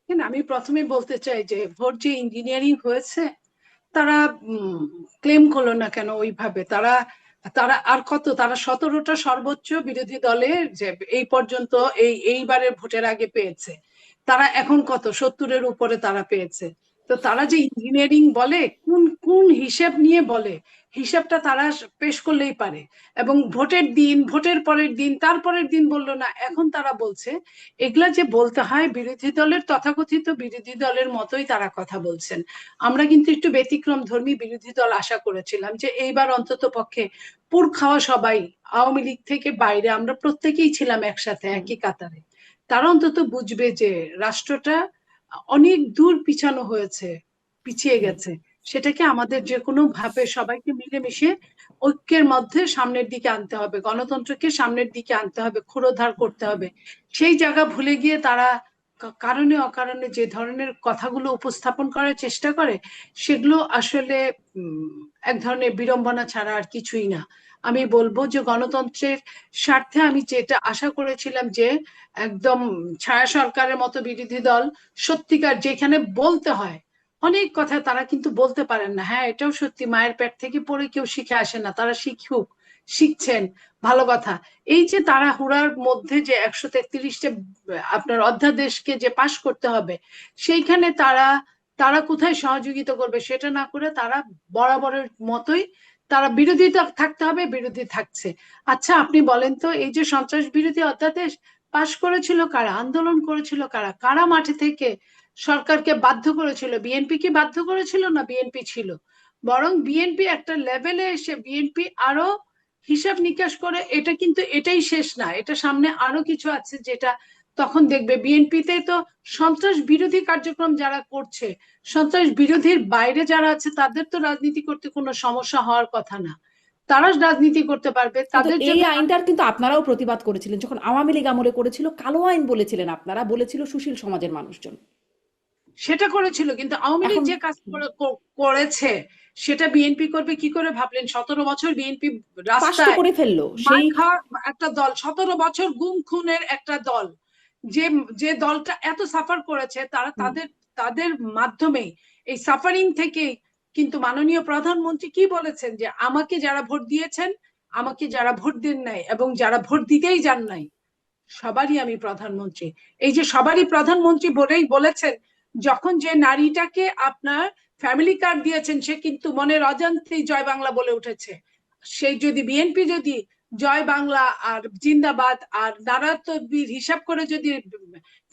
আমি প্রথমে বলতে চাই যে ভোট যে ইঞ্জিনিয়ারিং হয়েছে, তারা ক্লেম করলো না কেন ওইভাবে? তারা তারা আর কত, তারা 17টা সর্বোচ্চ বিরোধী দলের যে এই পর্যন্ত এইবারের ভোটের আগে পেয়েছে। তারা এখন কত, 70-এর উপরে তারা পেয়েছে। তো তারা যে ইঞ্জিনিয়ারিং বলে, কোন কোন হিসেব নিয়ে বলে? হিসাবটা তারা পেশ করলেই পারে। এবং ভোটের দিন, ভোটের পরের দিন, তারপরের দিন বললো না, এখন তারা বলছে। এগুলা যে বলতে হয়, বিরোধী দলের তথাকথিত বিরোধী দলের মতোই তারা কথা বলছেন। আমরা কিন্তু একটু ব্যতিক্রম ধর্মী বিরোধী দল আশা করেছিলাম যে এইবার অন্তত পক্ষে পুর খাওয়া সবাই, আওয়ামী লীগ থেকে বাইরে আমরা প্রত্যেকেই ছিলাম একসাথে একই কাতারে। তারা অন্তত বুঝবে যে রাষ্ট্রটা অনেক দূর পিছানো হয়েছে, পিছিয়ে গেছে। সেটাকে আমাদের যে কোনো ভাবে সবাইকে মিলেমিশে ঐক্যের মধ্যে সামনের দিকে আনতে হবে, গণতন্ত্রকে সামনের দিকে আনতে হবে, ক্ষুরোধার করতে হবে। সেই জায়গা ভুলে গিয়ে তারা কারণে অকারণে যে ধরনের কথাগুলো উপস্থাপন করার চেষ্টা করে, সেগুলো আসলে এক ধরনের বিড়ম্বনা ছাড়া আর কিছুই না। আমি বলবো যে গণতন্ত্রের স্বার্থে আমি যেটা আশা করেছিলাম যে একদম ছায়া সরকারের মতো বিরোধী দল সত্যিকার যেখানে বলতে হয়, অনেক কথা তারা কিন্তু বলতে পারেন না। হ্যাঁ, এটাও সত্যি, মায়ের পেট থেকে পড়ে কেউ শিখে আসে না, তারা শিখুক, শিখছেন, ভালো কথা। এই যে তারা হুড়ার মধ্যে যে 133টা আপনার অধ্যাদেশকে যে পাশ করতে হবে, সেইখানে তারা তারা কোথায় সহযোগিতা করবে সেটা না করে তারা বরাবরের মতোই তারা বিরোধিতা থাকতে হবে, বিরোধী থাকছে। আচ্ছা, আপনি বলেন তো, এই যে সন্ত্রাস বিরোধী অধ্যাদেশ পাশ করেছিল কারা, আন্দোলন করেছিল কারা, কারা মাঠে থেকে সরকারকে বাধ্য করেছিল? বিএনপি কি বাধ্য করেছিল? না, বিএনপি ছিল। বরং বিএনপি একটা লেভেলে এসে বিএনপি আরো হিসাব নিকাশ করে, এটা কিন্তু এটাই শেষ না, এটা সামনে আরো কিছু আছে যেটা তখন দেখবে। বিএনপিতে তো সন্ত্রাস বিরোধী কার্যক্রম যারা করছে, সন্ত্রাস বিরোধীর বাইরে যারা আছে, তাদের তো রাজনীতি করতে কোনো সমস্যা হওয়ার কথা না, তারা রাজনীতি করতে পারবে কিন্তু তাদের এই জন্য। আইনটার কিন্তু আপনারাও প্রতিবাদ করেছিলেন যখন আওয়ামী লীগ আমলে করেছিল, কালো আইন বলেছিলেন আপনারা, বলেছিল সুশীল সমাজের মানুষজন। সেটা করেছিল, কিন্তু আওয়ামী লীগ এখন যে কাজ করেছে সেটা বিএনপি করবে কি করে ভাবলেন? 17 বছর বিএনপি পাশ তো রাস্তায় করে ফেললো মার সেই। খাওয়ার একটা দল, 17 বছর গুম খুনের একটা দল, যে যে দলটা এত সাফার করেছে, তারা হুম। তাদের তাদের মাধ্যমে এই সাফারিং থেকে কিন্তু মাননীয় প্রধানমন্ত্রী কি বলেছেন যে আমাকে যারা ভোট দিয়েছেন, আমাকে যারা ভোট দেন নাই এবং যারা ভোট দিতেই যান নাই, সবারই আমি প্রধানমন্ত্রী। এই যে সবারই প্রধানমন্ত্রী বলেই বলেছেন, যখন যে নারীটাকে আপনার ফ্যামিলি কার্ড দিয়েছেন সে কিন্তু মনের অজান্তেই জয় বাংলা বলে উঠেছে। সেই যদি বিএনপি যদি জয় বাংলা আর জিন্দাবাদ আর নারা তকবীর হিসাব করে যদি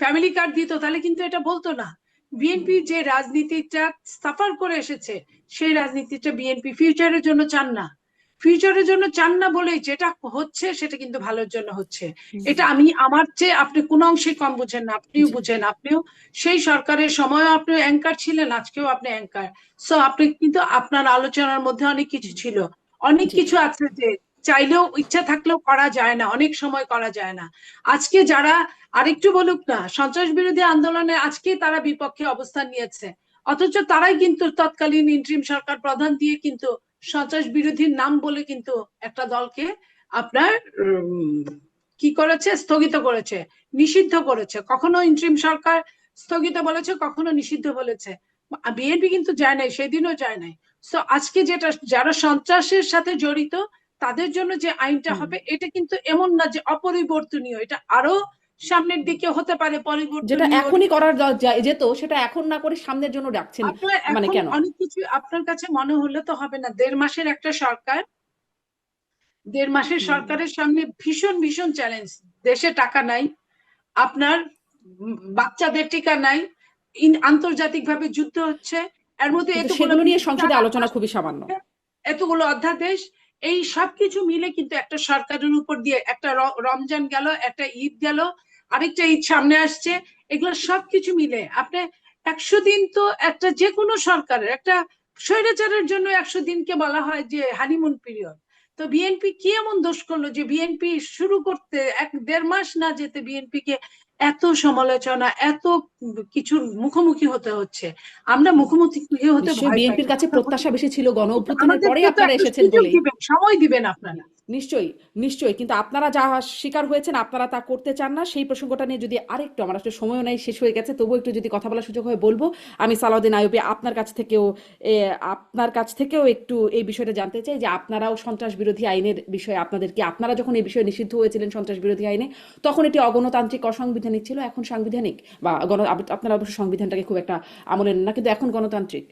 ফ্যামিলি কার্ড দিত, তাহলে কিন্তু এটা বলতো না। বিএনপি যে রাজনীতিটা সাফার করে এসেছে, সেই রাজনীতিটা বিএনপি ফিউচারের জন্য চান না। ফিউচারের জন্য চান না বলেই যেটা হচ্ছে সেটা কিন্তু ভালোর জন্য হচ্ছে। এটা আমি আমার চেয়ে আপনি কোন অংশে কম বুঝেন না, আপনিও জি। বুঝেন, আপনিও সেই সরকারের সময় আপনি অ্যাঙ্কার ছিলেন, আজকেও আপনি অ্যাঙ্কার। সো আপনি কিন্তু আপনার আলোচনার মধ্যে অনেক কিছু ছিল, অনেক জি। কিছু আছে যে চাইলেও ইচ্ছা থাকলেও করা যায় না, অনেক সময় করা যায় না। আজকে যারা আরেকটু বলুক না, সন্ত্রাস বিরোধী আন্দোলনে আজকে তারা বিপক্ষে অবস্থান নিয়েছে, অথচ তারাই কিন্তু তৎকালীন ইন্ট্রিম সরকার প্রধান দিয়ে কিন্তু সন্ত্রাস বিরোধীর নাম বলে কিন্তু একটা দলকে আপনার কি করেছে, স্থগিত করেছে, নিষিদ্ধ করেছে। কখনো ইন্ট্রিম সরকার স্থগিত বলেছে, কখনো নিষিদ্ধ বলেছে। বিএনপি কিন্তু যায় নাই, সেদিনও যায় নাই। তো আজকে যেটা যারা সন্ত্রাসের সাথে জড়িত তাদের জন্য যে আইনটা হুম। হবে, এটা কিন্তু এমন না যে অপরিবর্তনীয়, এটা আরো সামনের দিকে হতে পারে যেটা পরিবর্তনীয়। এখনই করার যেত সেটা এখন না করে সামনের জন্য ডাকছেন, আপনার মানে এখন কেন? অনেক কিছু আপনার কাছে মনে হলে তো হবে না। 1.5 মাসের একটা সরকার, 1.5 মাসের হুম। সরকারের সামনে ভীষণ ভীষণ চ্যালেঞ্জ। দেশে টাকা নাই, আপনার বাচ্চাদের টিকা নাই, আন্তর্জাতিক ভাবে যুদ্ধ হচ্ছে, এর মধ্যে কিন্তু এতগুলো সেগুলো নিয়ে বিরোধিতা সংসদে আলোচনা খুবই সামান্য। এতগুলো অধ্যাদেশ, এই সবকিছু মিলে কিন্তু একটা সরকারের উপর দিয়ে একটা রমজান গেল, একটা ঈদ গেল, আরেকটা ঈদ সামনে আসছে, এগুলো সবকিছু মিলে আপনি 100 দিন তো একটা যে কোনো সরকারের একটা স্বৈরাচারের জন্য 100 দিনকে বলা হয় যে হানিমুন পিরিয়ড। তো বিএনপি কি এমন দোষ করলো যে বিএনপি শুরু করতে 1-1.5 মাস না যেতে বিএনপি কে এত সমালোচনা, এত কিছুর মুখোমুখি হতে হচ্ছে। আমরা মুখোমুখি হতে নিশ্চয়ই ভয় পাই, বিএনপির কাছে কথা বলি, প্রত্যাশা বেশি ছিল গণ কিন্তু অভ্যুত্থানের পরে আমাদেরকেও তো আপনারা একটা এসেছেন সুযোগ বলেই। দিবেন, সময় দিবেন আপনারা। নিশ্চয়ই, নিশ্চয়ই, কিন্তু আপনারা যা শিকার হয়েছেন আপনারা তা করতে চান না। সেই প্রসঙ্গটা নিয়ে যদি আরেকটু, আমার আসলে সময়ও নাই, শেষ হয়ে গেছে, তবুও একটু যদি কথা বলার সুযোগ হয় বলবো। আমি সালাউদ্দিন আইয়ুবী আপনার কাছ থেকেও একটু এই বিষয়টা জানতে চাই যে আপনারাও সন্ত্রাস বিরোধী আইনের বিষয়ে আপনারা যখন এই বিষয়ে নিষিদ্ধ হয়েছিলেন সন্ত্রাস বিরোধী আইনে, তখন এটি অগণতান্ত্রিক অসাংবিধানিক ছিল, এখন সাংবিধানিক, বা আপনারা অবশ্য সংবিধানটাকে খুব একটা আমলে নেন না, কিন্তু এখন গণতান্ত্রিক।